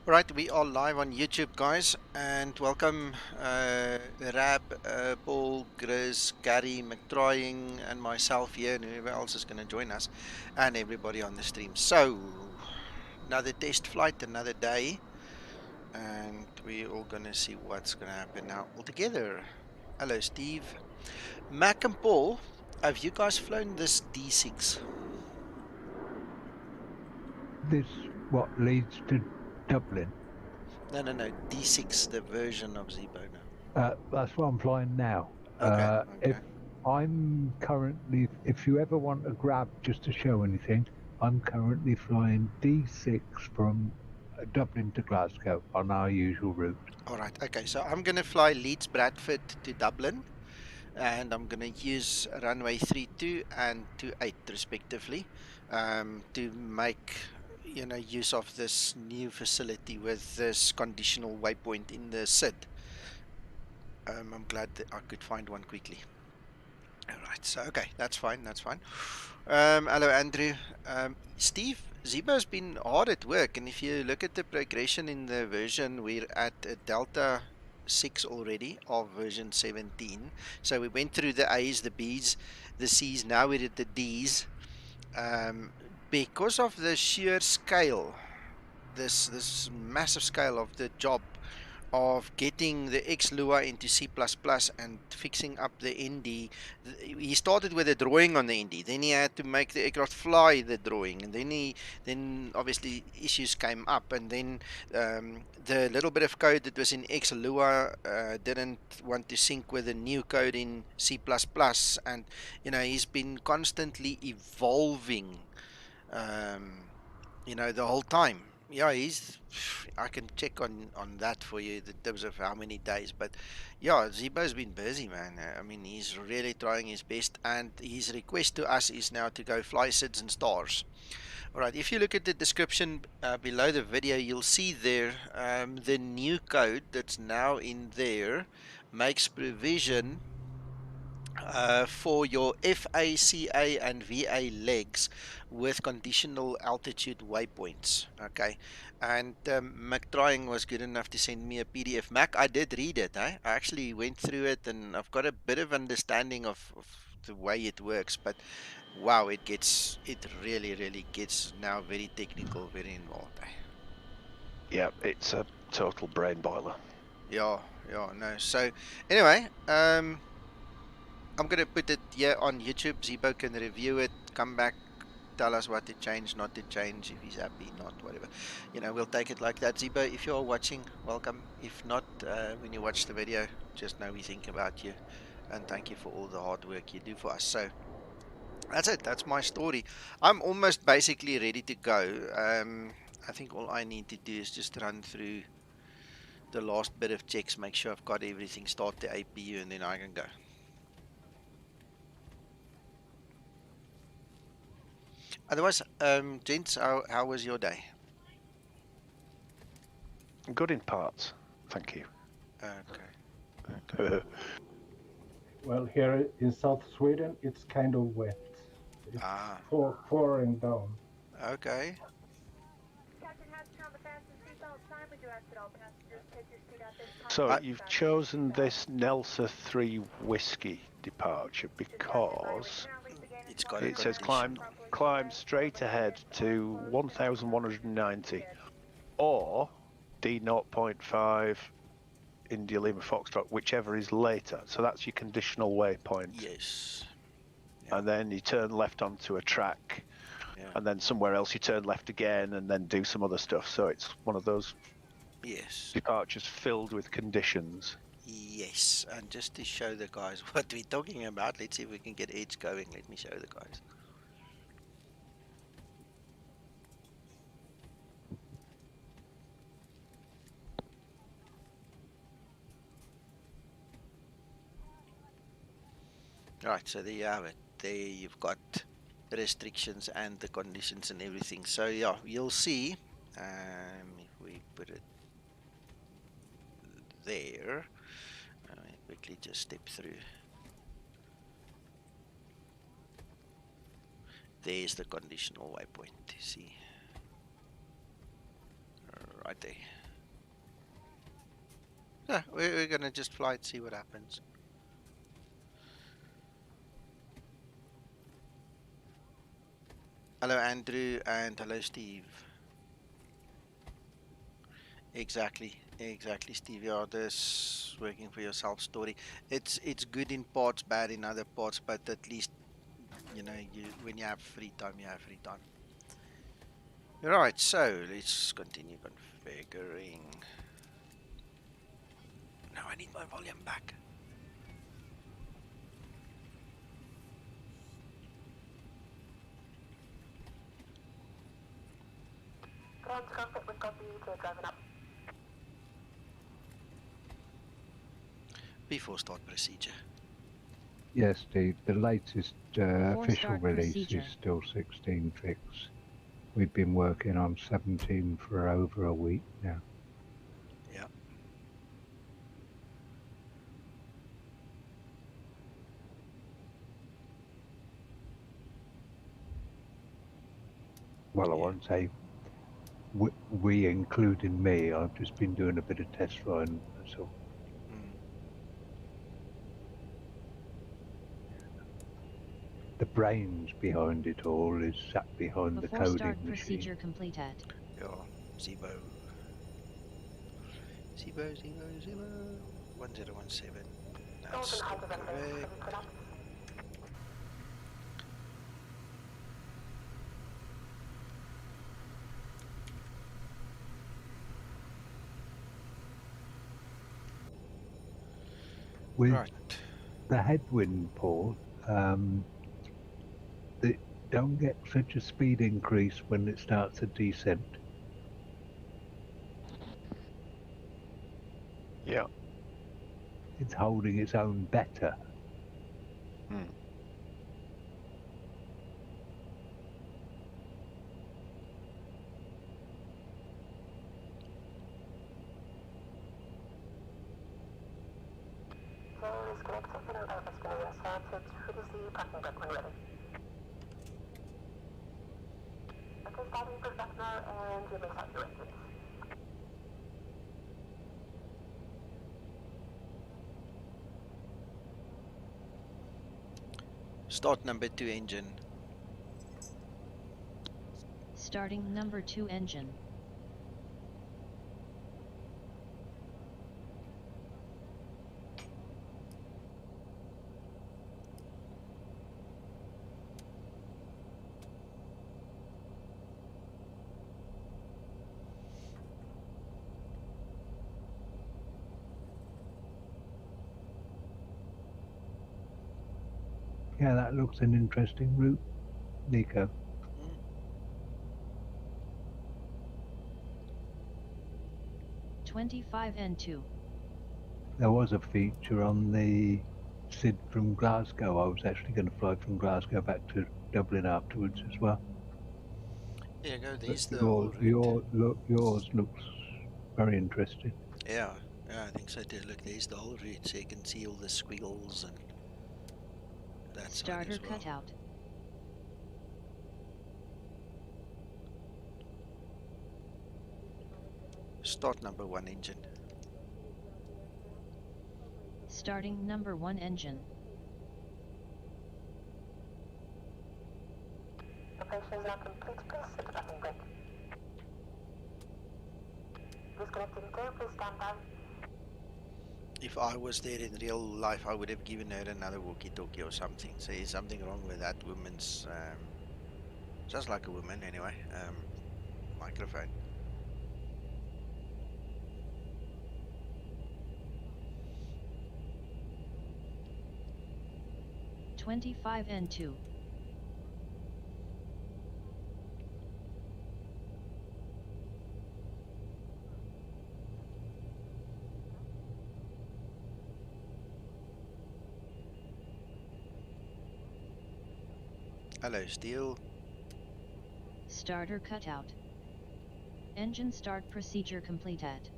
Right, we are live on YouTube, guys, and welcome Rab, Paul, Grizz, Gary, McTrying, and myself here, and whoever else is going to join us, and everybody on the stream. So, another test flight, another day, and we're all going to see what's going to happen now altogether. Hello, Steve. Mac and Paul, have you guys flown this D6? This what leads to Dublin. No, D6, the version of Zibo now. That's what I'm flying now. Okay, If okay. I'm currently, if you ever want a grab just to show anything, I'm currently flying D6 from Dublin to Glasgow on our usual route. All right, okay, so I'm going to fly Leeds Bradford to Dublin, and I'm going to use runway 32 and 28 respectively, to make use of this new facility with this conditional waypoint in the SID. I'm glad that I could find one quickly. All right, so okay, that's fine, that's fine. Hello, Andrew. Steve, Zibo's been hard at work, and if you look at the progression in the version, we're at a Delta 6 already of version 17. So we went through the A's, the B's, the C's, now we're at the D's. Um, because of the sheer scale, this massive scale of the job of getting the xLua into C++ and fixing up the ND. He started with a drawing on the ND, then he had to make the aircraft fly the drawing, and then obviously issues came up, and then the little bit of code that was in xLua didn't want to sync with the new code in C++, and he's been constantly evolving, um, the whole time. Yeah, I can check on that for you in terms of how many days, but yeah, Zibo's been busy, man. I mean, he's really trying his best, and his request to us is now to go fly SIDS and stars. All right, if you look at the description below the video, you'll see there the new code that's now in there makes provision for your FACA and VA legs with conditional altitude waypoints. Okay, and McTrying was good enough to send me a PDF. Mac, I did read it. I actually went through it, and I've got a bit of understanding of the way it works. But wow, it really gets now very technical, very involved. Yeah, it's a total brain boiler. Yeah, no. So anyway, I'm gonna put it here on YouTube. Zibo can review it, come back, tell us what to change, not to change, if he's happy, not, whatever. We'll take it like that. Zibo, if you're watching, welcome. If not, when you watch the video, just know we think about you, and thank you for all the hard work you do for us. So that's it. That's my story. I'm almost basically ready to go. I think all I need to do is just run through the last bit of checks, make sure I've got everything, start the APU, and then I can go. Otherwise, gents, how was your day? Good in parts, thank you. Okay. Well, here in South Sweden, it's kind of wet. It's pouring down. Okay. So you've chosen this Nelsa 3 Whiskey departure because it says climb straight ahead to 1,190 or D0.5 India Lima Foxtrot, whichever is later. So that's your conditional waypoint. Yes. Yeah. And then you turn left onto a track, and then somewhere else you turn left again, and then do some other stuff. So it's one of those departures filled with conditions. Yes, and just to show the guys what we're talking about, let's see if we can get edge going. Let me show the guys. Right, so there you have it. There you've got the restrictions and the conditions and everything. So yeah, you'll see if we put it there. Let me quickly just step through. There's the conditional waypoint, you see. Right there. No, we're gonna just fly it, see what happens. Hello, Andrew, and hello, Steve. Exactly, Steve. Yeah, this working for yourself story. It's good in parts, bad in other parts, but at least you know when you have free time, you have free time. Right, so let's continue configuring. Now I need my volume back. Before start procedure. Yes, Steve. The latest official release is still 16 fix. We've been working on 17 for over a week now. Yeah. Well, I won't say we including me. I've just been doing a bit of test flying, so. The brains behind it all is sat behind the coding start machine. Procedure completed. Yeah, Zibo. Zibo, 1017. That's still correct. With the headwind port, they don't get such a speed increase when it starts a descent. Yeah. It's holding its own better. Start number 2 engine. Starting number 2 engine. Yeah, that looks an interesting route, Nico. 25N2. There was a feature on the SID from Glasgow. I was actually going to fly from Glasgow back to Dublin afterwards as well. There you go, there's the whole route. Yours looks very interesting. Yeah, I think so too. Look, there's the whole route, so you can see all the squiggles and that Starter side as well. cutout. Start number 1 engine. Starting number 1 engine. Operation is now complete. Please hit the button break. Disconnecting tail, please stand by. If I was there in real life, I would have given her another walkie-talkie or something. So there's something wrong with that woman's, just like a woman anyway, microphone. (25N2). Hello, Steel. Starter cutout. Engine start procedure completed.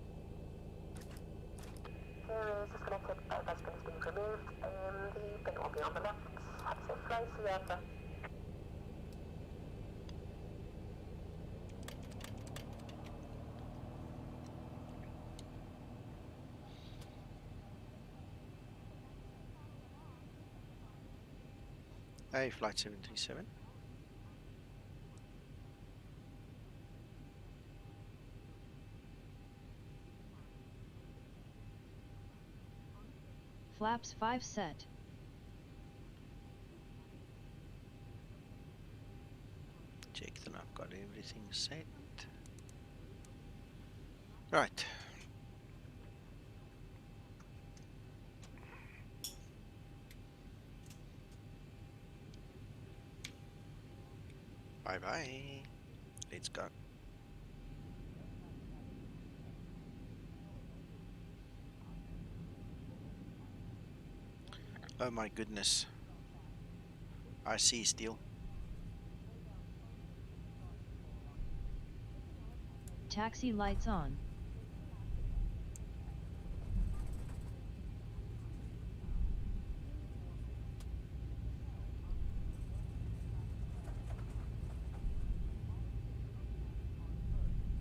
Here is disconnected, bypass pin is being removed, and the pin will be on the left. Have a safe flight, see you after. Hey, flight 737. Flaps 5 set. Check that I've got everything set. Right. Bye bye. Let's go. Oh my goodness. I see steel. Taxi lights on.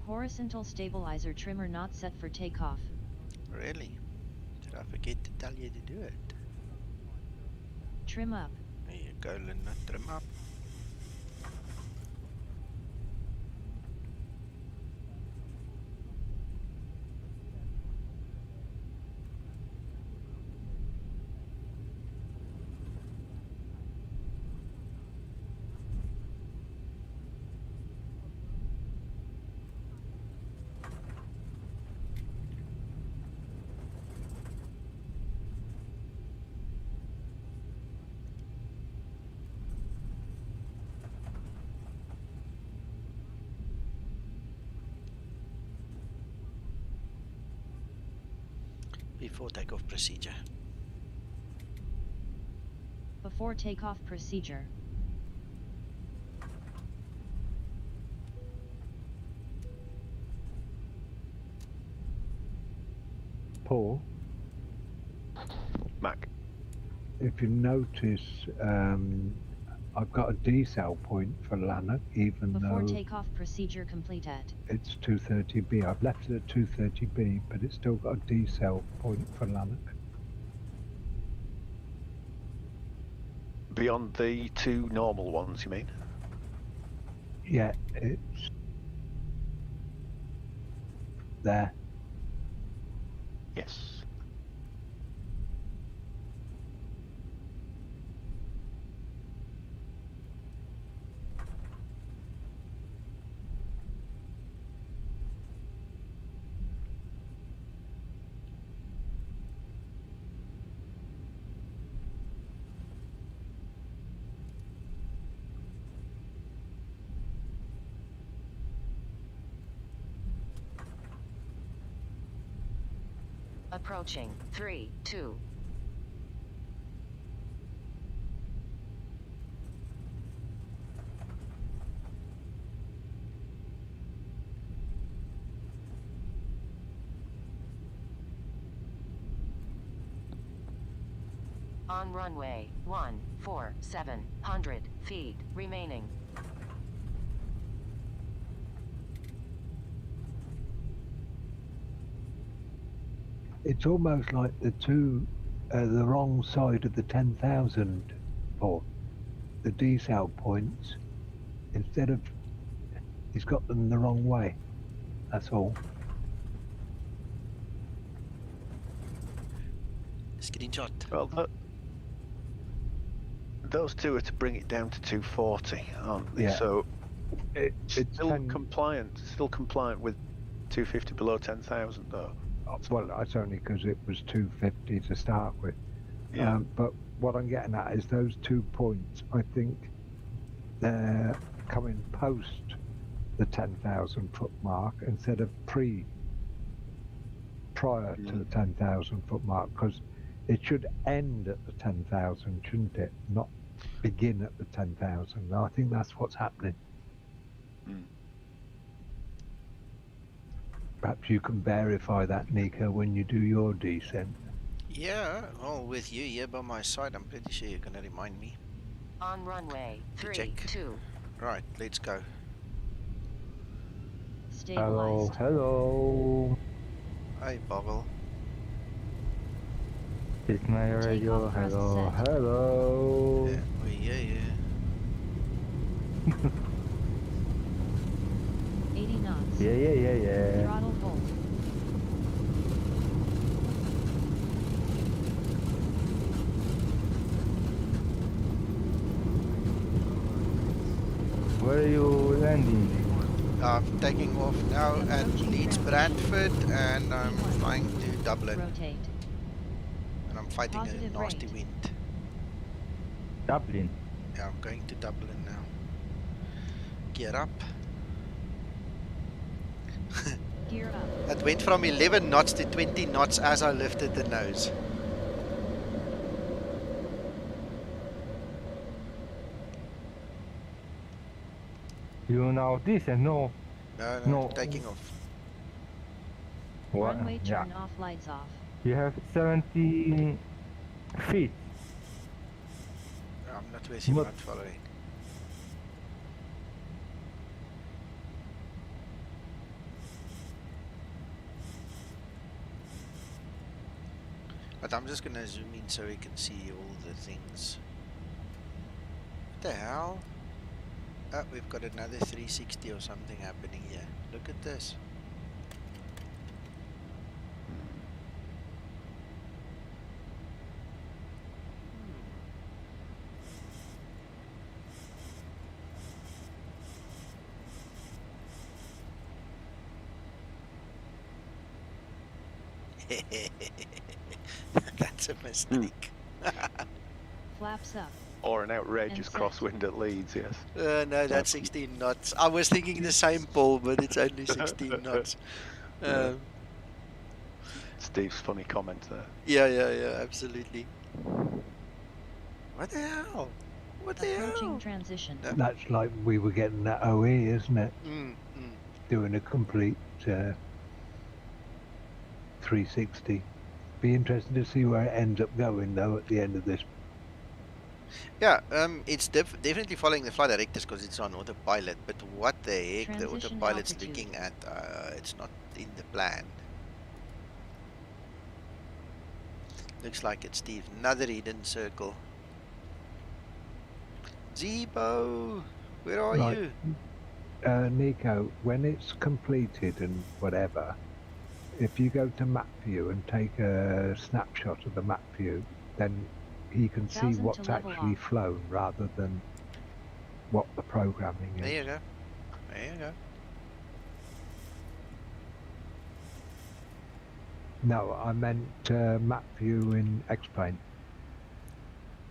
Horizontal stabilizer trimmer not set for takeoff. Really? Did I forget to tell you to do it? Trim up. There you go, Linda. Trim up. Before takeoff procedure. Before takeoff procedure. Paul? Mac. If you notice, I've got a decel point for Lanark, even Before though takeoff procedure complete at. it's 230B. I've left it at 230B, but it's still got a decel point for Lanark. Beyond the two normal ones, you mean? Yeah, it's there. Yes. Approaching 3, 2. On runway 14700 feet remaining. It's almost like the wrong side of the 10,000, Paul. The decel points, instead of, he's got them the wrong way. That's all. Screenshot. Well, those two are to bring it down to 240, aren't they? Yeah. So it's still compliant with 250 below 10,000 though. Well, that's only because it was 250 to start with. Yeah. But what I'm getting at is those 2 points, I think they're coming post the 10,000 foot mark instead of prior to the 10,000 foot mark, because it should end at the 10,000, shouldn't it? Not begin at the 10,000. I think that's what's happening. Perhaps you can verify that, Nico, when you do your descent. Yeah, well, with you here by my side, I'm pretty sure you're going to remind me. On runway 3, 2. Right, let's go. Stabilized. Hello. Hi, Bobble. It's my radio. Takeoff thrust Hello, set. hello. Yeah, oh, yeah. 80 knots. Yeah. Throttle hold. Where are you landing? I'm taking off now at Leeds Bradford, and I'm flying to Dublin. Rotate. And I'm fighting Positive a nasty rate. wind. Dublin. Yeah, I'm going to Dublin now. Gear up. Gear up. It went from 11 knots to 20 knots as I lifted the nose. You now descent? No. No, taking off. What? Runway turn off, lights off. You have 70 feet. I'm not with you, I'm not following. But I'm just gonna zoom in so we can see all the things. What the hell? Oh, we've got another 360 or something happening here. Look at this. That's a mistake. Flaps up. Or an outrageous crosswind at Leeds, yes. No, that's 16 knots. I was thinking the same, Paul, but it's only 16 knots. Steve's funny comment there. Yeah, absolutely. What the hell? What the Approaching hell? transition. No. That's like we were getting that OE, isn't it? Doing a complete 360. Be interested to see where it ends up going, though, at the end of this. Yeah, it's definitely following the flight directives because it's on autopilot. But what the heck, Transition the autopilot's altitude. looking at, it's not in the plan. Looks like it's Steve. Another hidden circle. Zibo, where are you? Nico, when it's completed and whatever, if you go to map view and take a snapshot of the map view, then he can see 1000 to what's level actually off. flown rather than what the programming is. There you go. There you go. No, I meant map view in X-Plane,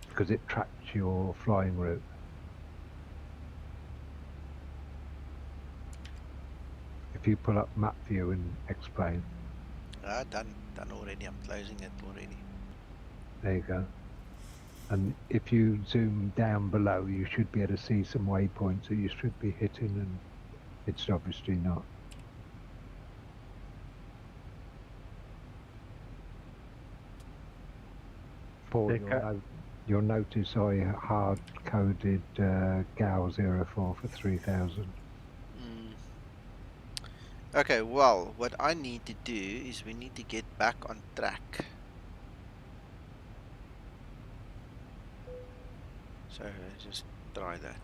because it tracks your flying route. If you pull up map view in X-Plane. Done already. I'm closing it already. There you go. And if you zoom down below, you should be able to see some waypoints that you should be hitting, and it's obviously not. Paul, you'll notice I hard-coded GAL04 for 3000. Okay, well, what I need to do is we need to get back on track. So let's just try that.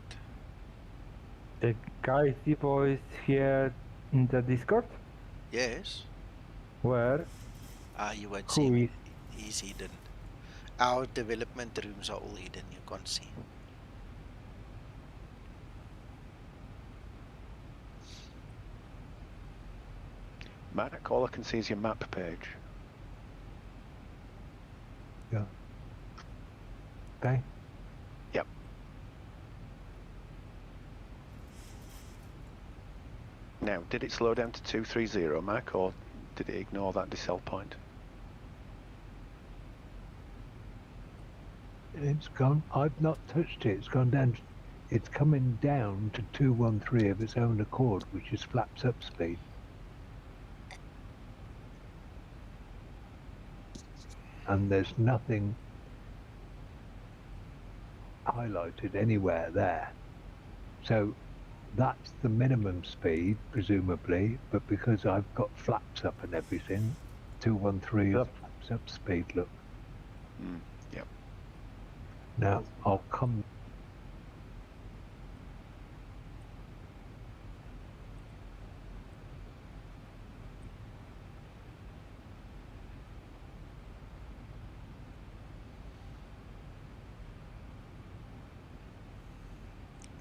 The guy Zibo is here in the Discord? Yes. Where? You won't Who see him. is? He's hidden. Our development rooms are all hidden. You can't see. Mac, all I can see is your map page. Yeah. Okay. Yep. Now, did it slow down to 230, Mac, or did it ignore that decel point? It's gone. I've not touched it. It's gone down. It's coming down to 213 of its own accord, which is flaps up speed. And there's nothing highlighted anywhere there. So that's the minimum speed, presumably, but because I've got flaps up and everything, 213 is flaps up speed, look. Yep. Now I'll come.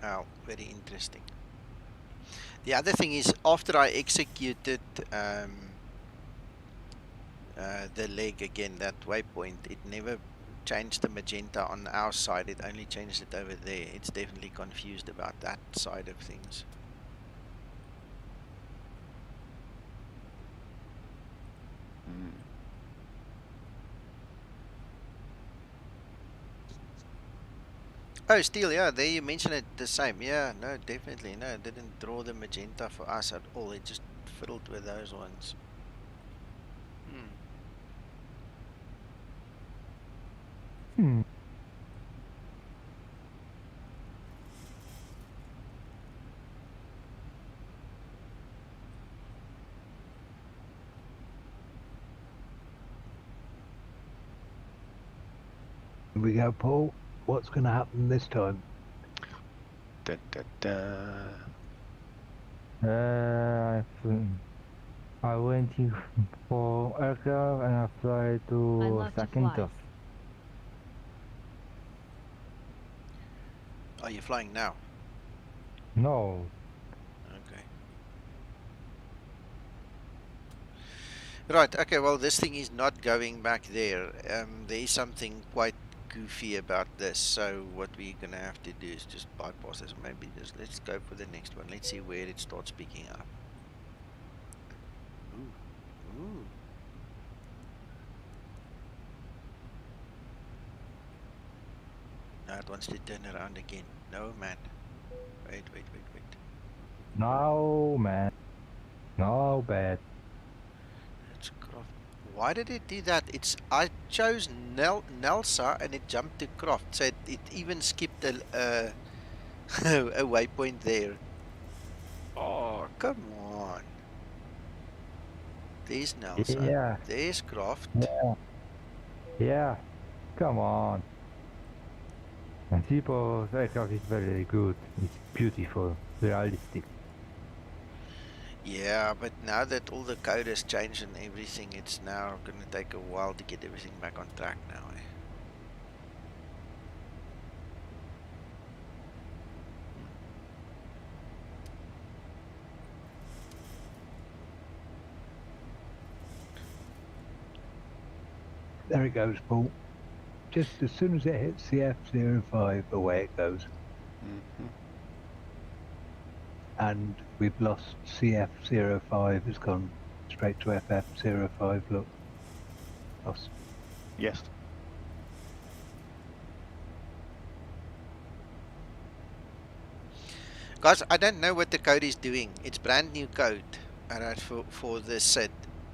Oh, very interesting. The other thing is, after I executed the leg again, that waypoint, it never changed the magenta on our side. It only changed it over there. It's definitely confused about that side of things. Oh, still, yeah, there you mentioned it the same. Yeah, no, definitely. No, it didn't draw the magenta for us at all. It just fiddled with those ones. Here we go, Paul. What's going to happen this time? I'm waiting for aircraft and I fly to Zakynthos. Are you flying now? No. Okay. Right, okay, well, this thing is not going back there. There is something quite goofy about this, so what we're going to have to do is just bypass this. Maybe just let's go for the next one. Let's see where it starts picking up. Ooh. Ooh. Now it wants to turn around again. No, man. Wait. No, man. No, bad. It's Croft. Why did it do that? I chose Nelsa and it jumped to Croft, so it even skipped a waypoint there. Oh, come on. There's Nelsa. Yeah. There's Croft. Yeah. Come on. And Zibo's aircraft is very good. It's beautiful, realistic. Yeah, but now that all the code has changed and everything, it's now going to take a while to get everything back on track now. There it goes, Paul. Just as soon as it hits the F05, away it goes. And we've lost CF05, it's gone straight to FF05, look. Lost. Yes. Guys, I don't know what the code is doing. It's brand new code for the SID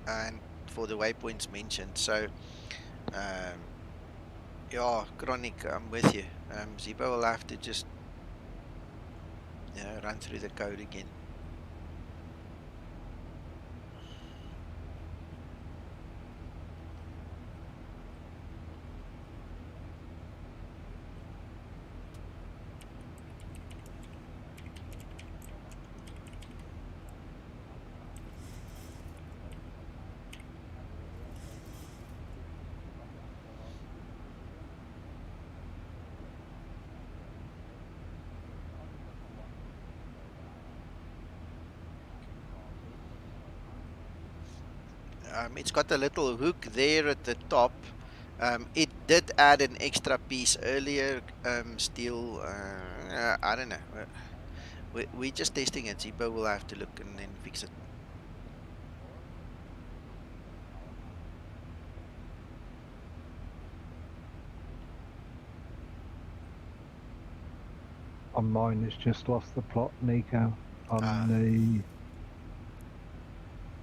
and for the waypoints mentioned. So, yeah, Chronic, I'm with you. Zibo will have to just run through the code again. It's got a little hook there at the top. It did add an extra piece earlier. Still, I don't know. We're just testing it. Zibo will have to look and then fix it. On mine, it's just lost the plot, Nico, on the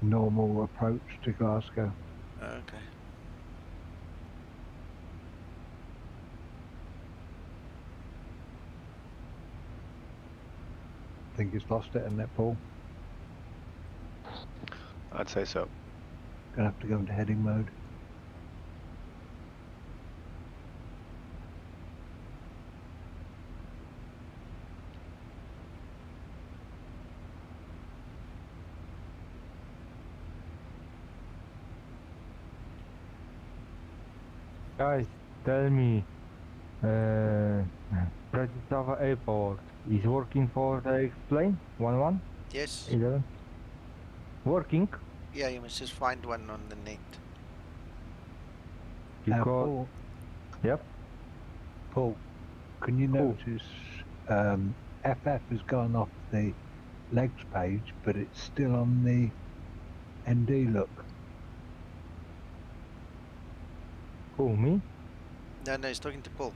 normal approach to Glasgow. Okay. I think he's lost it, isn't it, Paul? I'd say so. Gonna have to go into heading mode. Guys, tell me, Bratislava Airport is working for the explain 11? Yes. 11? Working? Yeah, you must just find one on the net. Paul, yep. Paul, can you notice FF has gone off the legs page, but it's still on the ND look? Who, me? No, he's talking to Paul.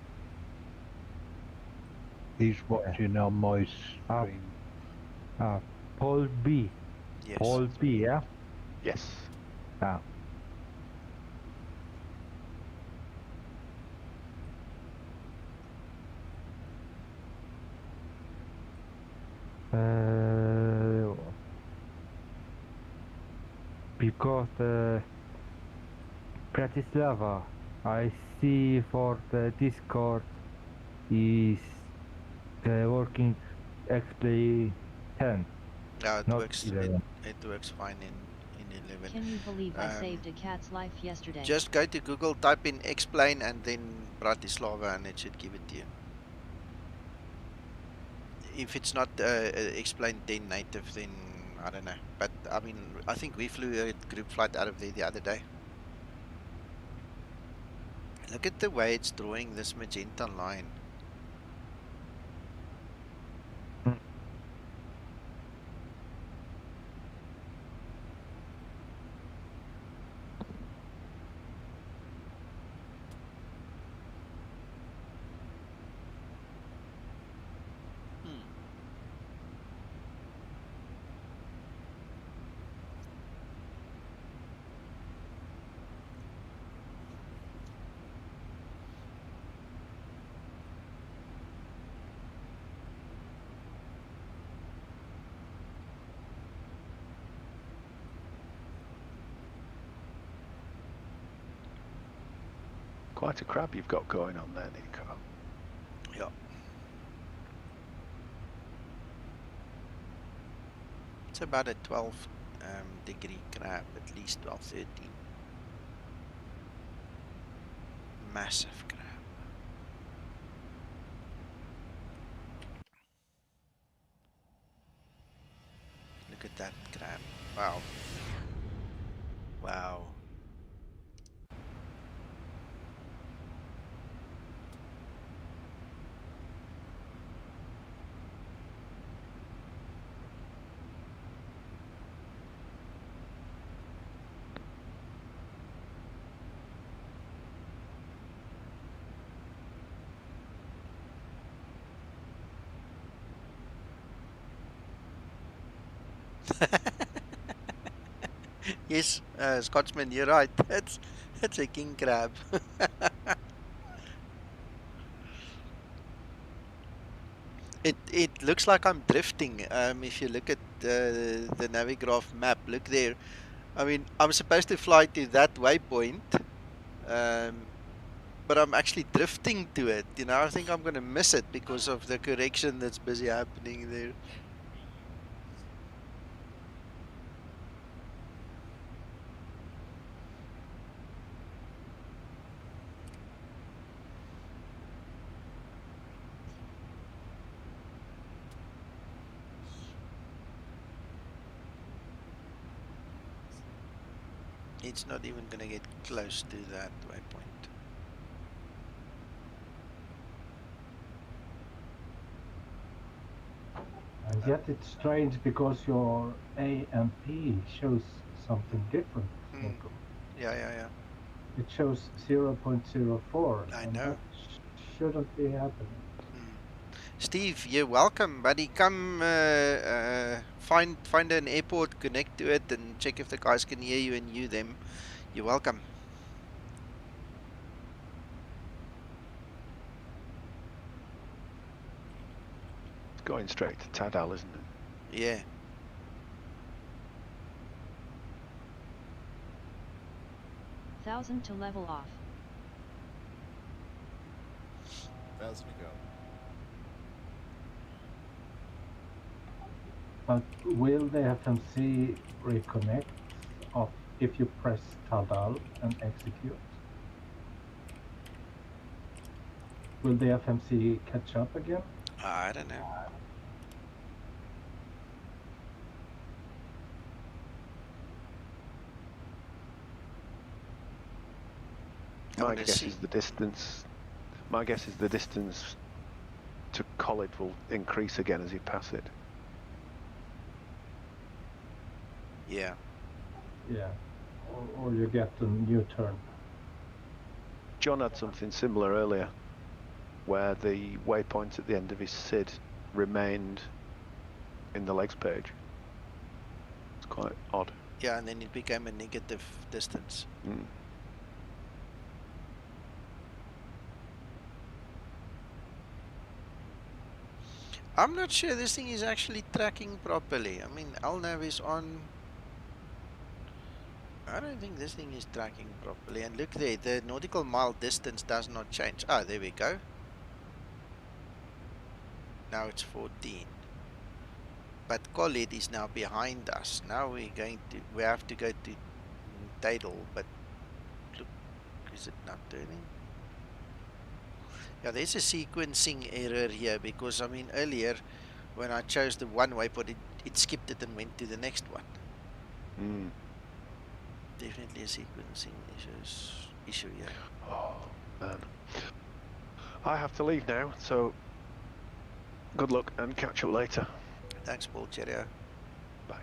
He's watching on my screen. Paul B. Yes. Paul B, yeah? Yes. Ah. Because Bratislava, I see for the Discord is the working XP 10. No, it not works. 11. It works fine in 11. Can you believe I saved a cat's life yesterday? Just go to Google, type in explain and then Bratislava, and it should give it to you. If it's not explain 10 native, then I don't know. But I mean, I think we flew a group flight out of there the other day. Look at the way it's drawing this magenta line. Quite a crab you've got going on there, Nico. Yeah. It's about a 12 degree crab, at least 12, 13. Massive crab. Look at that crab. Wow. Wow. Yes, Scotsman, you're right. That's a king crab. It looks like I'm drifting. If you look at the Navigraph map, look there. I mean, I'm supposed to fly to that waypoint, but I'm actually drifting to it. You know, I think I'm gonna miss it because of the correction that's busy happening there. It's not even gonna get close to that waypoint. And yet it's strange because your A and P shows something different, Nico. Yeah. It shows 0.04. I and know. That shouldn't be happening. Steve, you're welcome, buddy. Come find an airport, connect to it, and check if the guys can hear you and you them. You're welcome. It's going straight to Tadal, isn't it? Yeah. $1,000 to level off. 1,000 to go. But will the FMC reconnect off if you press Tadal and execute? will the FMC catch up again? I don't know. My guess is the distance. My guess is the distance to College will increase again as you pass it. Yeah. Yeah. Or you get a new turn. John had something similar earlier, where the waypoint at the end of his SID remained in the legs page. It's quite odd. Yeah, and then it became a negative distance. Mm. I'm not sure this thing is actually tracking properly. I mean, LNAV is on. I don't think this thing is tracking properly. And look there, the nautical mile distance does not change. Ah, there we go. Now it's 14. But Khalid is now behind us. Now we have to go to Tidal, but look, is it not turning? Yeah, there's a sequencing error here because, I mean, earlier when I chose the one waypoint, it skipped it and went to the next one. Mm. Definitely a sequencing issue here. Oh, man. I have to leave now, so good luck and catch up later. Thanks, Paul. Cheerio. Bye.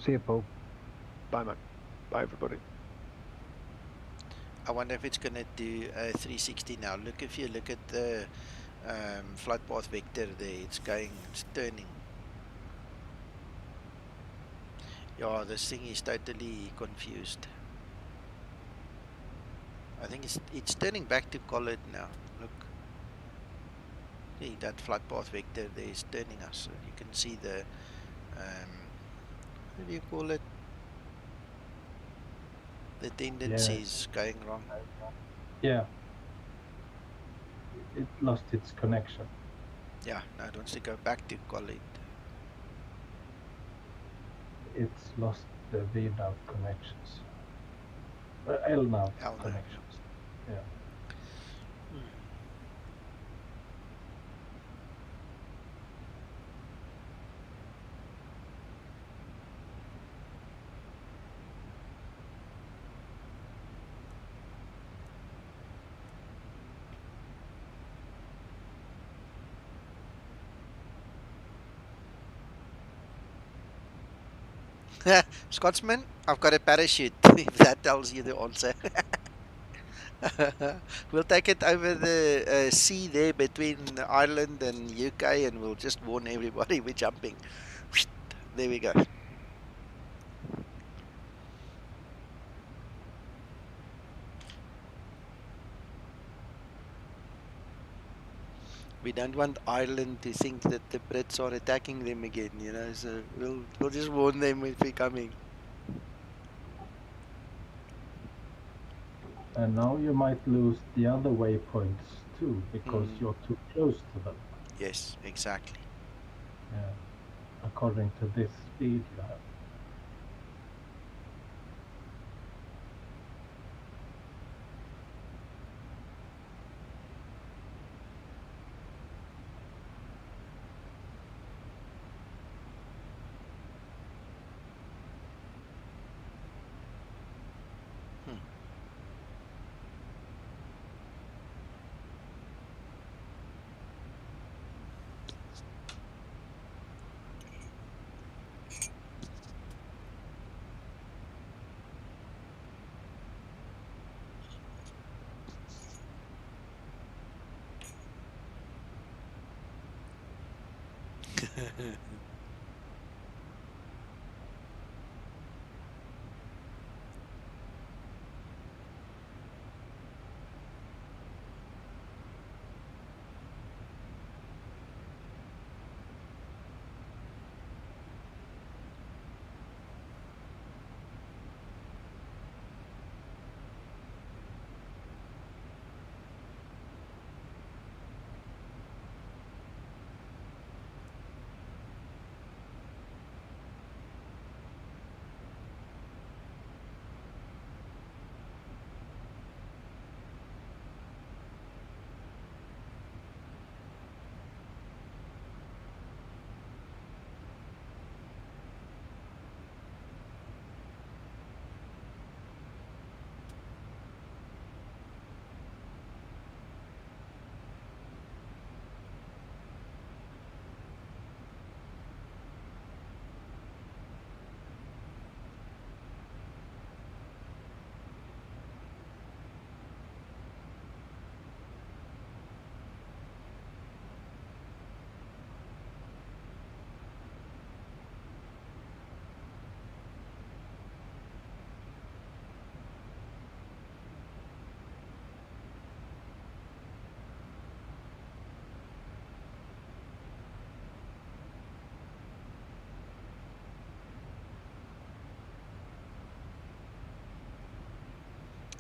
See you, Paul. Bye, Mac. Bye, everybody. I wonder if it's going to do a 360 now. Look, if you look at the flight path vector there, it's turning. Yeah, this thing is totally confused. I think it's turning back to Collid now. Look. See, that flight path vector there is turning us. So you can see the, what do you call it? The tendencies going wrong. Yeah. It lost its connection. Yeah, now it wants to go back to Collid. It's lost the VNAV connections. LNAV connections. Yeah. Scotsman, I've got a parachute, if that tells you the answer. We'll take it over the sea there between Ireland and UK, and we'll just warn everybody we're jumping. There we go. We don't want Ireland to think that the Brits are attacking them again, you know, so we'll just warn them if we're coming. And now you might lose the other waypoints too, because you're too close to them. Yes, exactly. Yeah, according to this speed you have.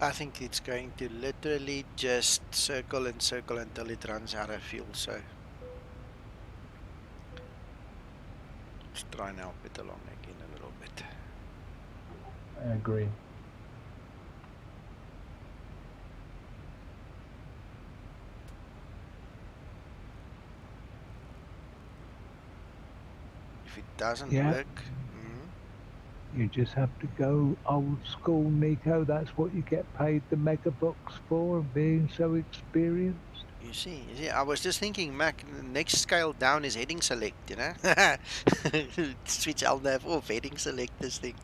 I think it's going to literally just circle and circle until it runs out of fuel, so let's try and help it along again a little bit. I agree. If it doesn't Yeah. work, You just have to go old school, Nico. That's what you get paid the mega bucks for, being so experienced. you see, I was just thinking, Mac, the next scale down is heading select, you know? Switch LNAV off, heading select this thing.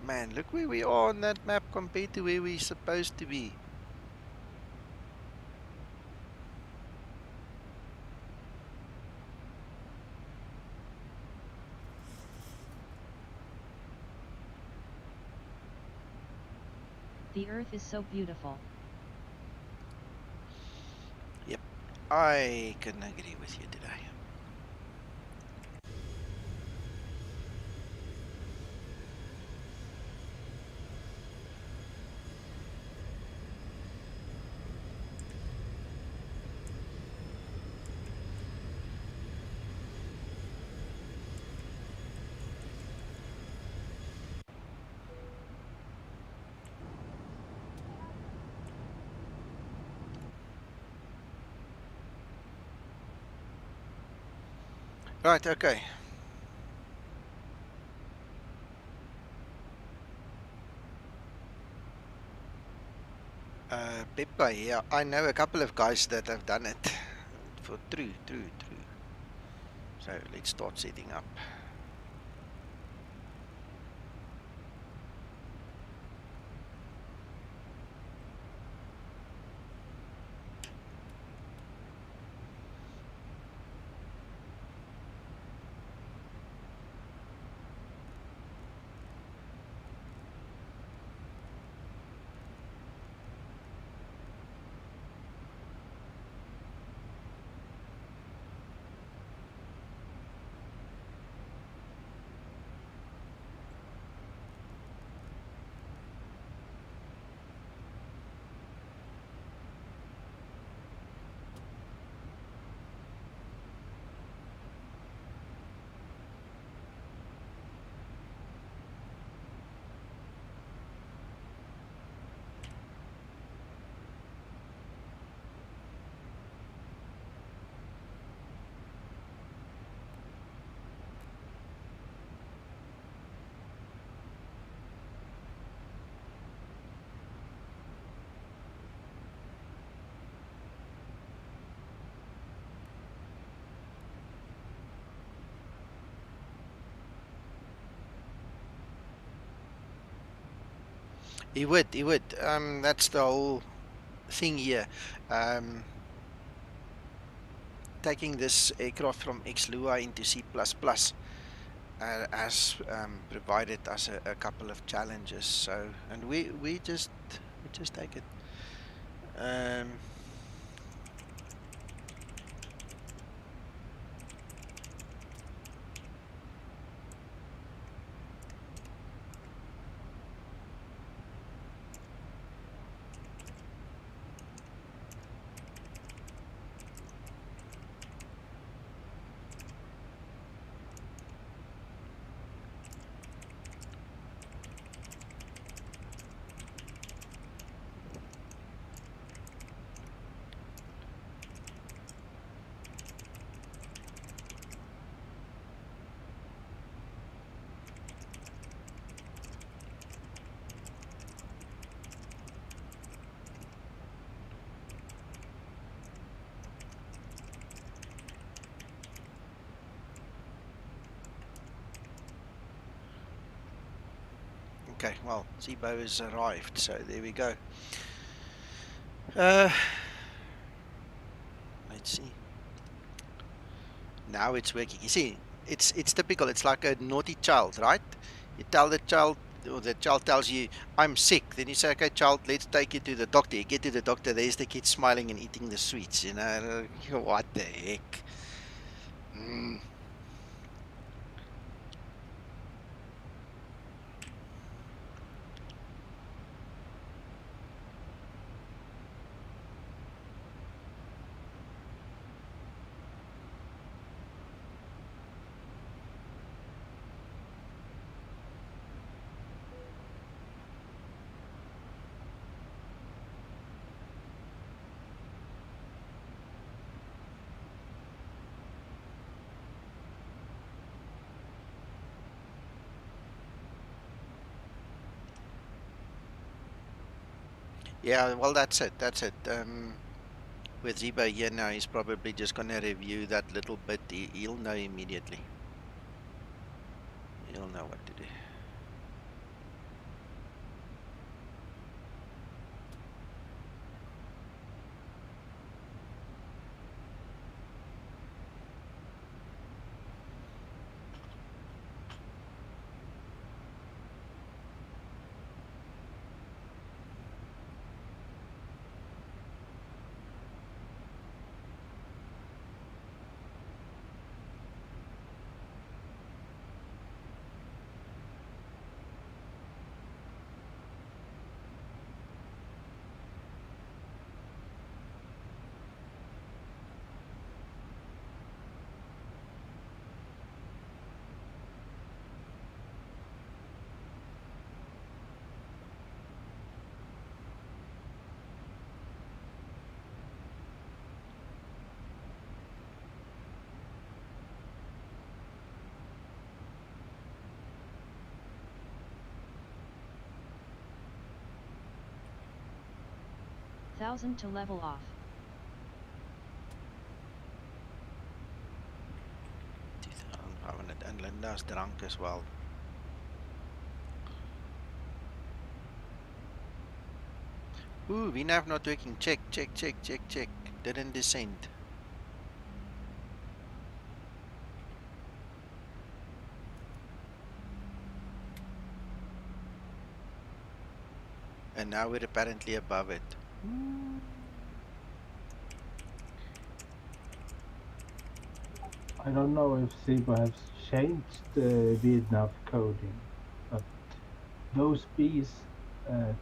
Man, look where we are on that map compared to where we're supposed to be. The earth is so beautiful. Yep, I couldn't agree with you today. Right, okay. Peppa, yeah, I know a couple of guys that have done it. For true. So let's start setting up. He would. That's the whole thing here. Taking this aircraft from XLUA into C++ has provided us a couple of challenges. So, and we just take it. Okay, well, Zibo has arrived, so there we go. Let's see. Now it's working. You see, it's typical. It's like a naughty child, right? You tell the child, or the child tells you, I'm sick, then you say, okay, child, let's take you to the doctor. You get to the doctor, there's the kid smiling and eating the sweets, you know. What the heck? Mm. Yeah, well, that's it. That's it. With Zibo here now, he's probably just going to review that little bit. He'll know immediately. He'll know what to do. Thousand to level off. 2,500 and Linda's drunk as well. Ooh, VNAV not working. Check, check, check, check, check. Didn't descend. And now we're apparently above it. I don't know if Zibo has changed the VNAV coding, but those Bs,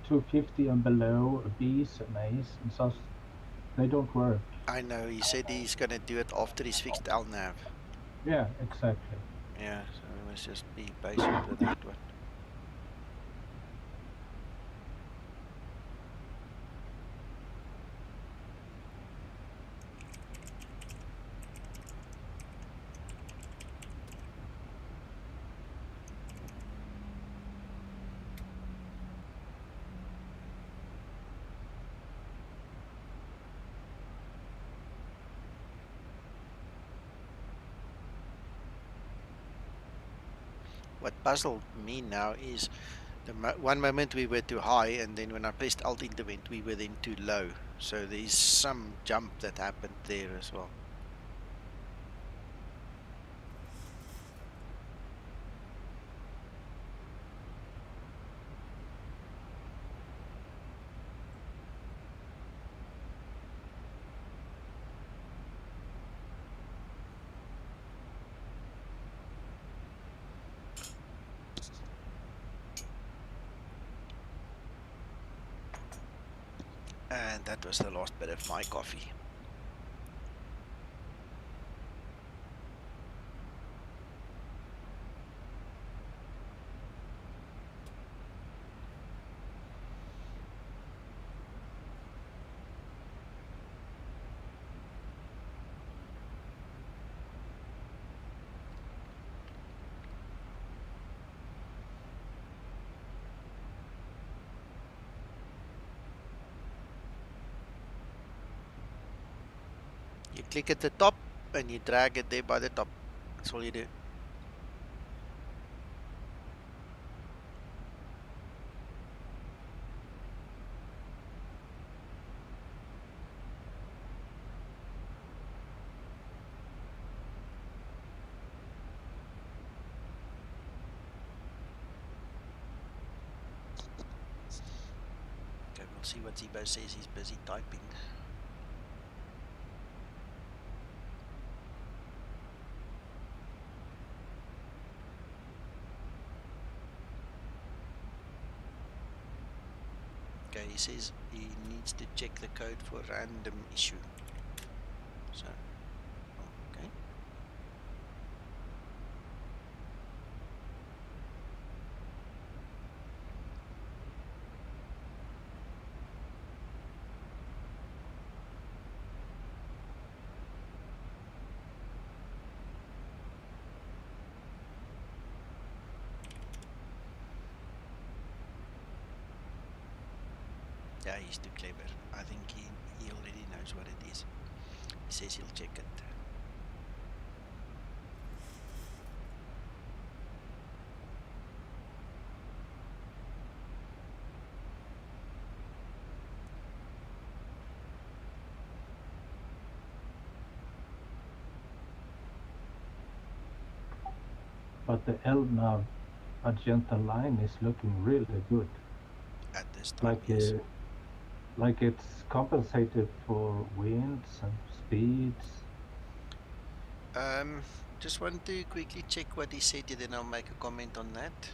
250 and below, Bs and As and such, they don't work. I know, he said he's gonna do it after he's fixed LNAV. Yeah, exactly. Yeah, so we must just be patient with that one. What puzzled me now is the one moment we were too high, and then when I pressed Alt Intervent, we were then too low. So there's some jump that happened there as well. And that was the last bit of my coffee. You click at the top and you drag it there by the top. That's all you do. We'll see what Zibo says. He's busy typing. Okay, he says he needs to check the code for random issue. So, okay. Yeah, he's too clever. I think he already knows what it is. He says he'll check it. But the LNAV magenta line is looking really good. At this time, yes. Like it's compensated for winds and speeds. Just want to quickly check what he said, then I'll make a comment on that.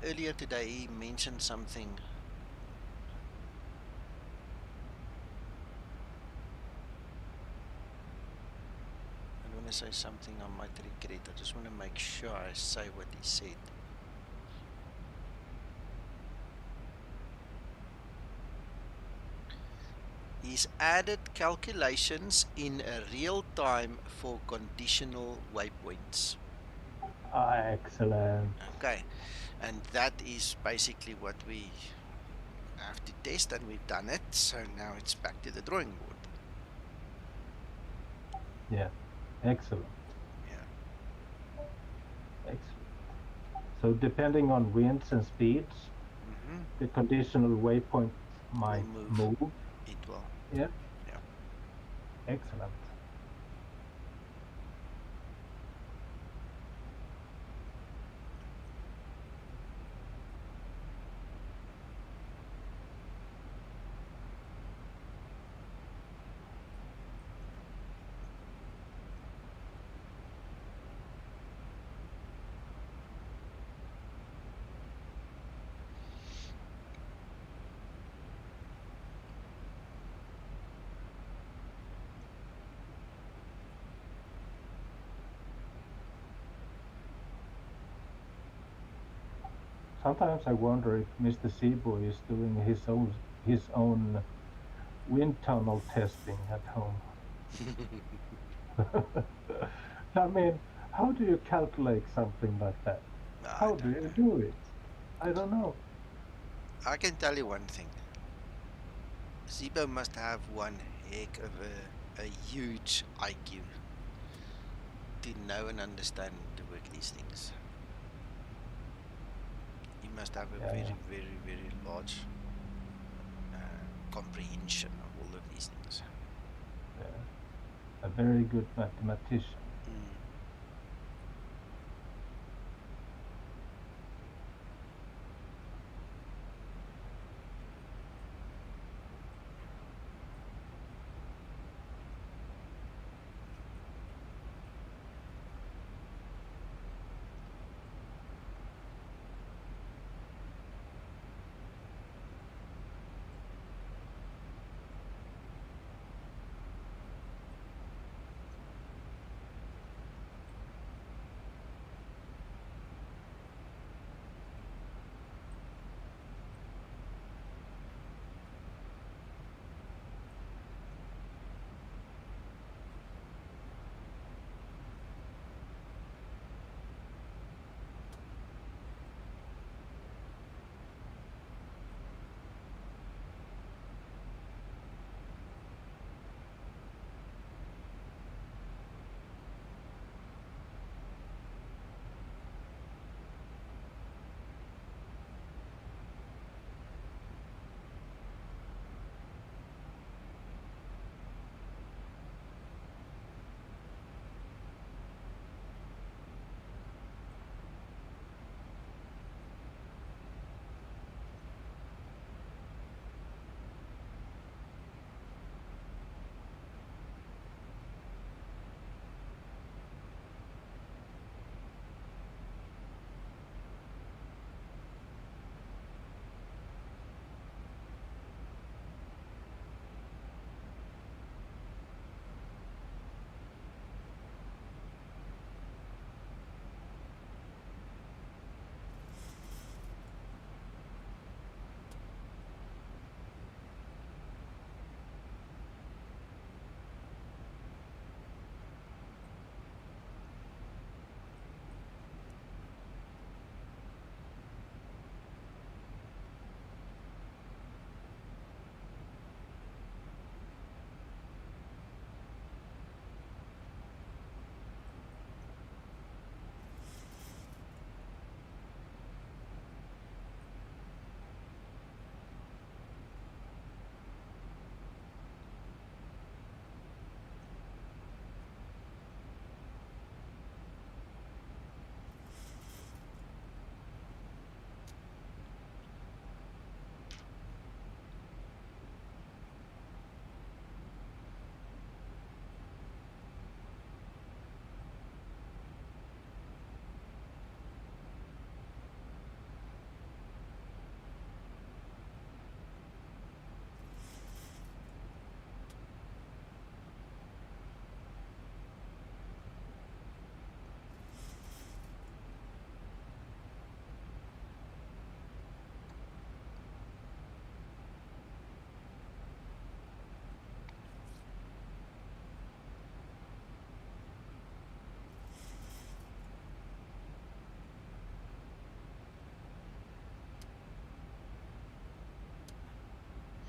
Earlier today he mentioned something. I don't want to say something I might regret. I just want to make sure I say what he said. He's added calculations in real time for conditional waypoints. Ah, excellent. Okay, and that is basically what we have to test, and we've done it. So now it's back to the drawing board. Yeah, excellent. Yeah. Excellent. So depending on winds and speeds, the conditional waypoint might move. It will. Yeah. Yeah. Excellent. Sometimes I wonder if Mr. Zibo is doing his own wind tunnel testing at home. I mean, how do you calculate something like that? How do you do it? I don't know. I can tell you one thing. Zibo must have one heck of a huge IQ to know and understand to work these things. He must have a very, very, very large comprehension of all of these things. Yeah. A very good mathematician.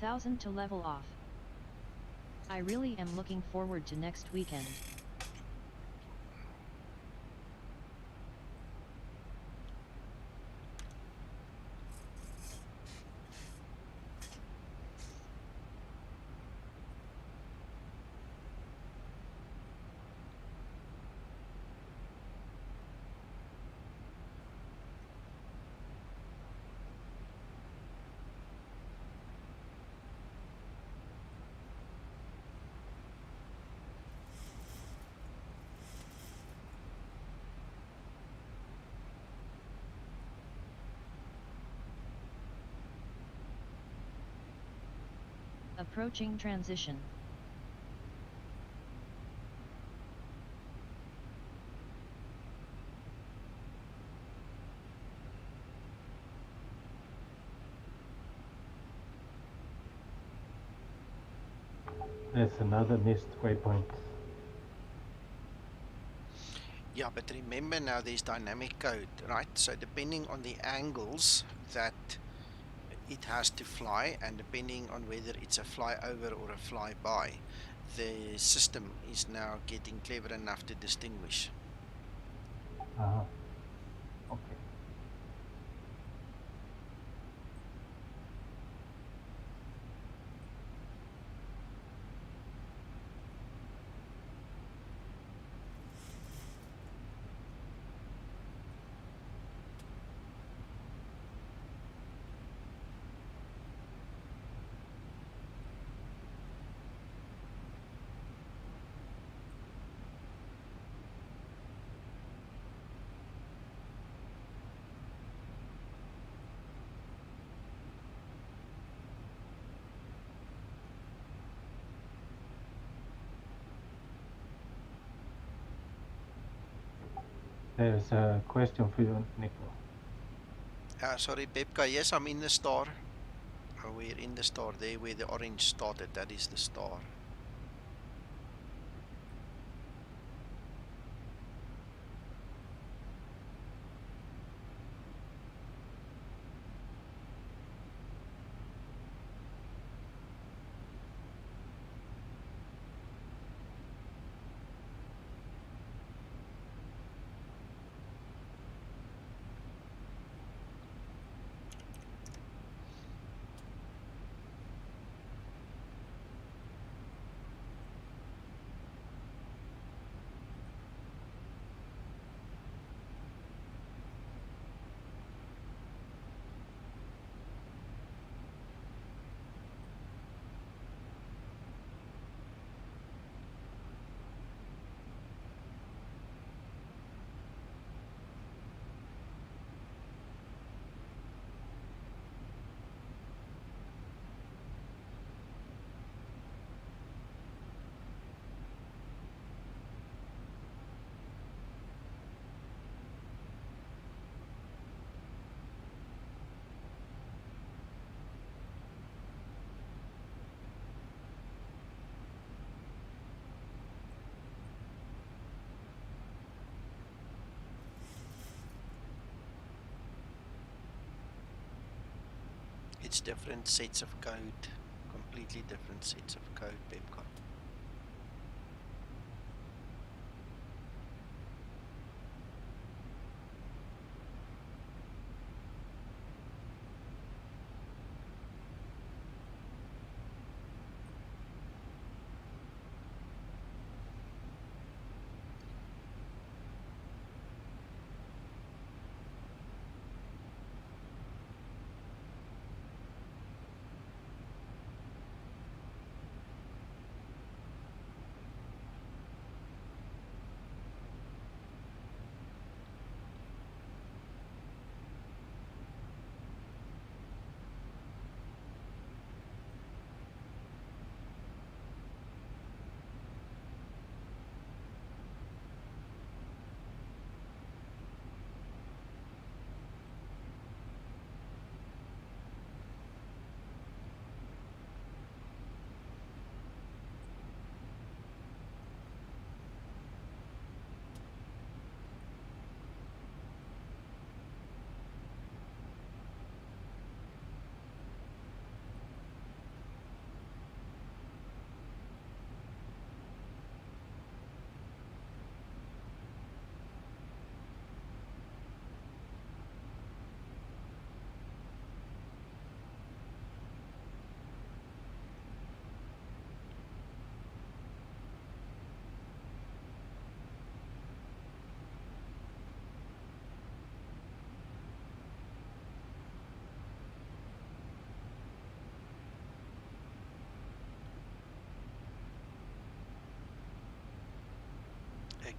1000 to level off. I really am looking forward to next weekend. Approaching transition. There's another missed waypoint. Yeah, but remember now there's dynamic code, right? So depending on the angles that it has to fly, and depending on whether it's a flyover or a flyby, the system is now getting clever enough to distinguish. Okay. There's a question for you, Nico. Sorry, Pepka, yes, I'm in the star. We're in the star there where the orange started, that is the star. It's different sets of code, completely different sets of code, Pepka.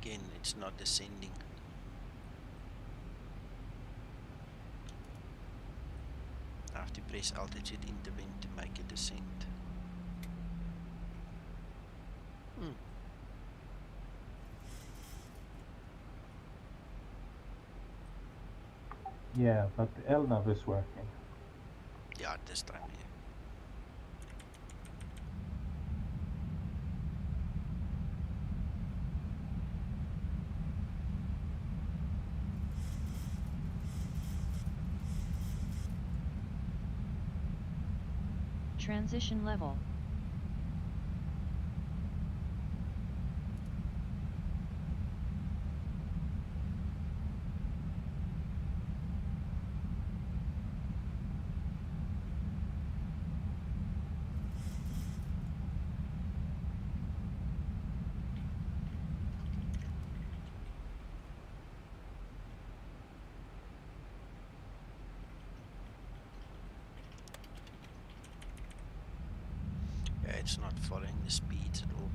Again, it's not descending. I have to press altitude intervent to make a descent. Yeah, but the LNAV is working. Yeah, this time, yeah. Transition level. Yeah, it's not following the speeds at all.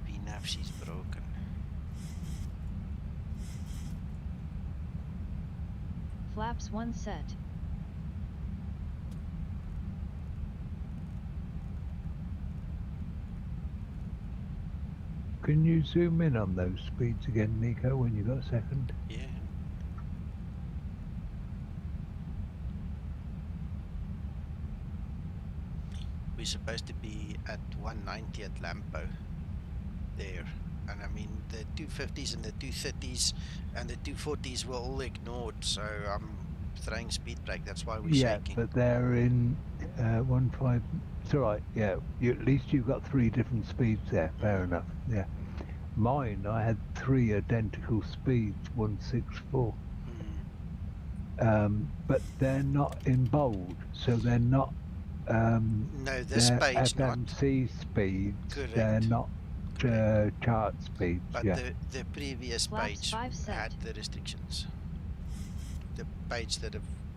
VNAV is broken. Flaps 1 set. Can you zoom in on those speeds again, Nico, when you got a second? Yeah. We're supposed to be at 190 at Lampo there. And I mean, the 250s and the 230s and the 240s were all ignored. So I'm throwing speed brake. That's why we're shaking. But they're in 1.5. It's all right. Yeah, at least you've got 3 different speeds there. Fair enough. Yeah. Mine, I had 3 identical speeds, 164. But they're not in bold, so they're not. No, this they're page not. FMC speeds. Correct. They're not chart speeds. But Yeah. the previous Flaps page 5 set. had the restrictions. The page that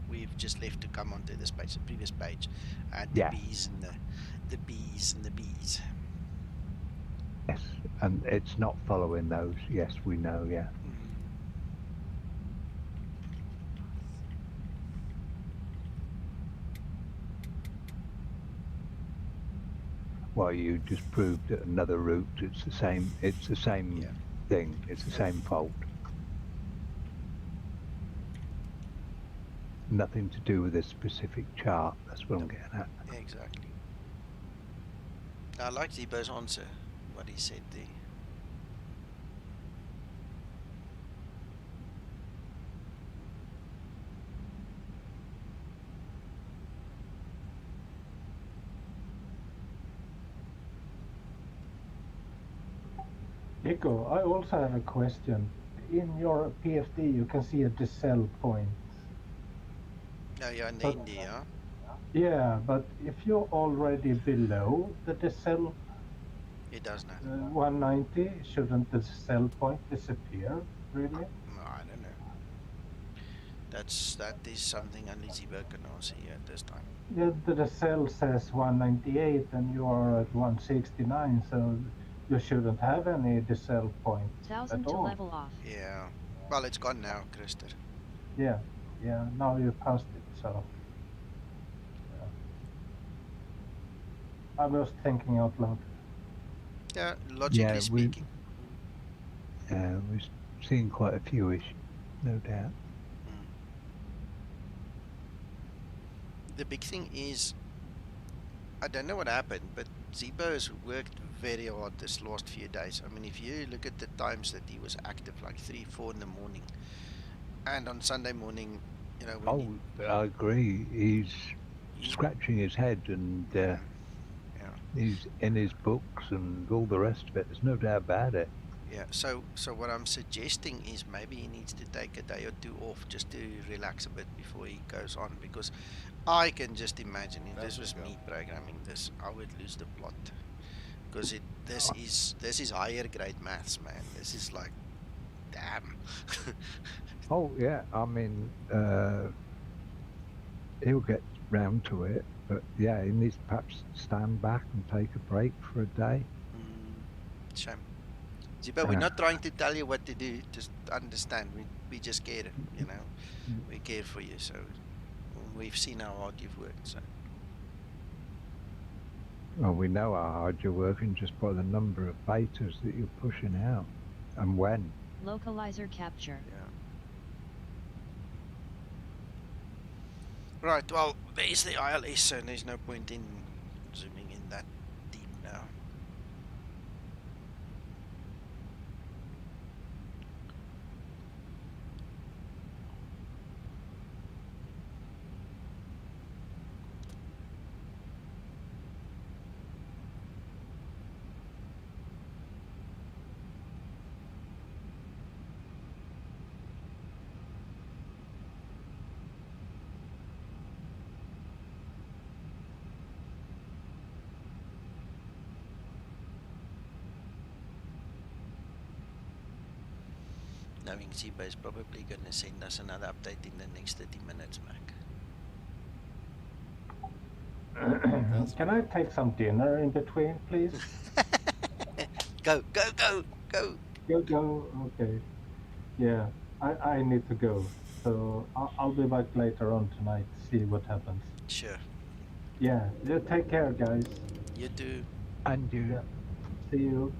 we've just left to come onto this page, the previous page, had the B's and the B's and the B's. Yes, and it's not following those. Yes, we know. Yeah. Well, you just proved that another route. It's the same. It's the same thing. It's the same fault. Nothing to do with a specific chart. That's what I'm getting at. Exactly. I like Zibo's answer, what he said there. Nico, I also have a question. In your PFD, you can see a decel point. Oh, yeah, in the India. Yeah, but if you're already below the decel, it does not. 190, shouldn't the decel point disappear, really? No, I don't know. That is something only Zibo can answer here at this time. Yeah, the decel says 198 and you are at 169, so you shouldn't have any decel point 1000 at to all. level off. Yeah. Well, it's gone now, Krister. Yeah, now you passed it, so... I was thinking out loud. Yeah, logically speaking. We've seen quite a few issues, no doubt. The big thing is, I don't know what happened, but Zibo has worked very hard this last few days. I mean, if you look at the times that he was active, like 3, 4 in the morning, and on Sunday morning, you know. I agree. He's scratching his head and he's in his books and all the rest of it. There's no doubt about it. Yeah, so what I'm suggesting is maybe he needs to take a day or 2 off just to relax a bit before he goes on, because I can just imagine if this was me programming this, I would lose the plot, because this is higher grade maths, man. This is like, damn. Oh yeah, I mean, he'll get round to it, but yeah, he needs to perhaps stand back and take a break for a day. Shame. Zibo, we're not trying to tell you what to do. Just understand. We just care, you know. We care for you. So we've seen how hard you've worked. So. Well, we know how hard you're working just by the number of betas that you're pushing out, and when. Localizer capture. Yeah. Right. Well, there's the ILS, and there's no point in zooming in that deep now. Knowing Zibo is probably going to send us another update in the next 30 minutes, Mac. Can I take some dinner in between, please? Go, go, go, go. Go. Okay. Yeah, I need to go. So I'll be back later on tonight to see what happens. Sure. Yeah, you take care, guys. You too. And you. Yeah. See you.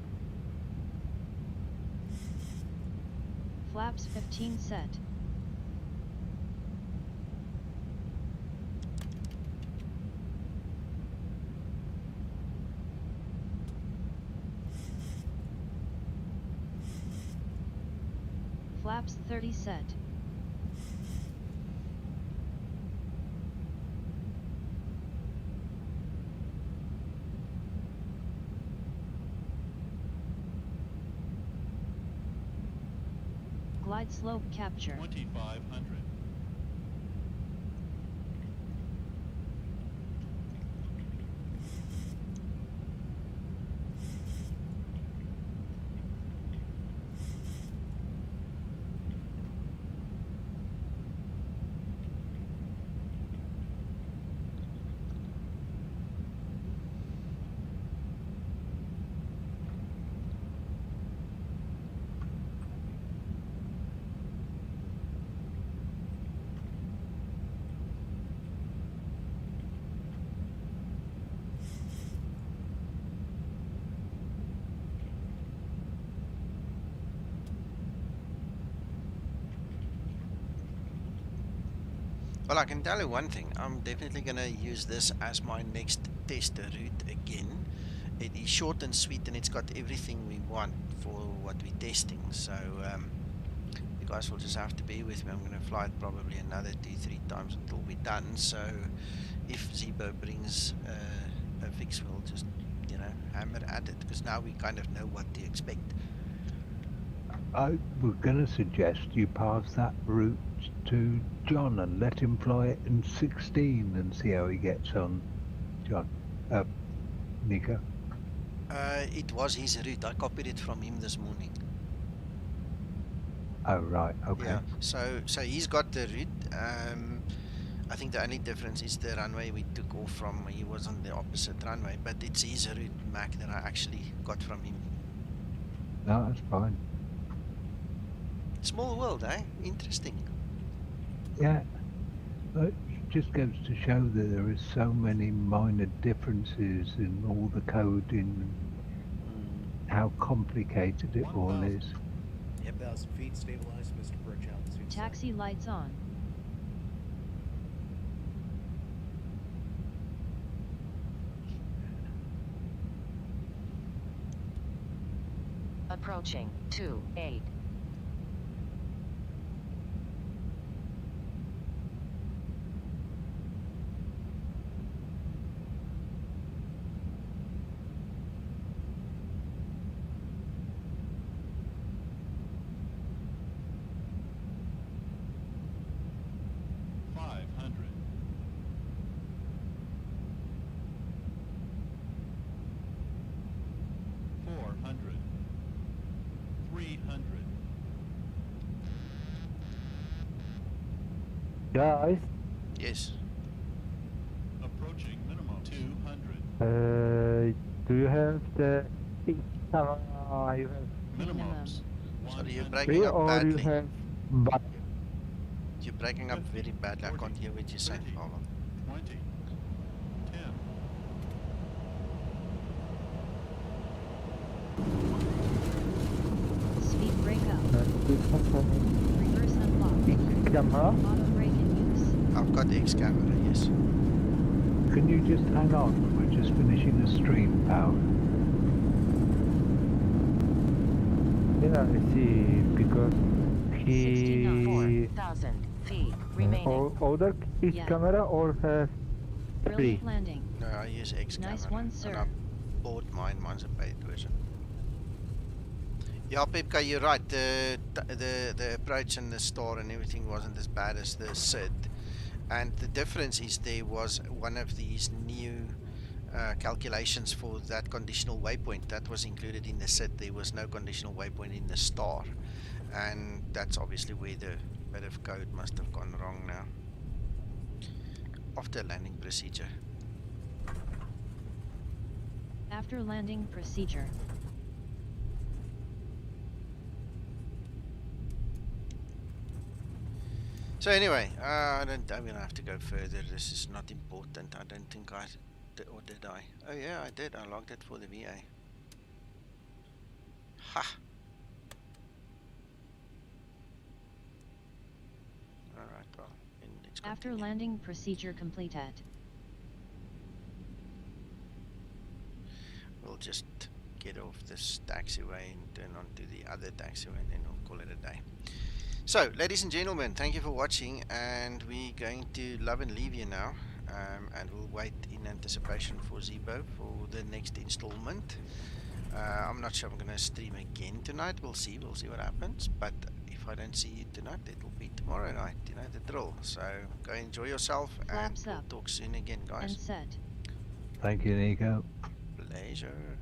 Flaps 15 set. Flaps 30 set. Glide slope capture. 2500. Well, I can tell you one thing. I'm definitely going to use this as my next test route again. It is short and sweet, and it's got everything we want for what we're testing. So you guys will just have to bear with me. I'm going to fly it probably another 2-3 times until we're done. So if Zibo brings a fix, we'll just, you know, hammer at it, because now we kind of know what to expect. I was going to suggest you pass that route to John and let him fly it in 16 and see how he gets on. John, Nico. It was his route. I copied it from him this morning. Oh right, okay. Yeah. So he's got the route. I think the only difference is the runway we took off from. He was on the opposite runway, but it's his route, Mac, that I actually got from him. No, that's fine. Small world, eh? Interesting. Yeah, it just goes to show that there is so many minor differences in all the coding, how complicated it all is. 10,000 feet, stabilized, Mr. Birch, altitude. Taxi lights on. Approaching 28. Guys? Yes. Approaching minimum 200. Do you have the camera you have Minimums. Sorry, you're 1 breaking up or you badly. have but You're breaking up very badly. I can't hear what you're saying, 30, Pavel. 20, 10. Speed brake up. xAmbience Reverse unlocked. camera. Auto brake in use. I've got the X camera, yes. Can you just hang on? We're just finishing the stream, pal. Yeah, I see. Because he 64,000 feet remaining. other X Yeah. camera or have three. Brilliant landing. No, I use X Nice camera. one, sir. And I bought mine. Mine's a paid version. Yeah, Pipka, you're right. The approach and the store and everything wasn't as bad as the SID. And the difference is there was one of these new calculations for that conditional waypoint that was included in the SID. There was no conditional waypoint in the star. And that's obviously where the bit of code must have gone wrong now. After landing procedure. After landing procedure. So anyway, I don't have to go further. This is not important. I don't think I did, or did I? Oh yeah, I did. I logged it for the VA. Ha! Alright, well, let's After continue. landing procedure completed. We'll just get off this taxiway and turn onto the other taxiway and then we'll call it a day. So, ladies and gentlemen, thank you for watching, and we're going to love and leave you now, and we'll wait in anticipation for Zibo for the next installment. I'm not sure I'm going to stream again tonight. We'll see what happens, but if I don't see you tonight, it'll be tomorrow night. You know the drill. So go enjoy yourself, and Flaps we'll up talk soon again, and guys. set. Thank you, Nico. Pleasure.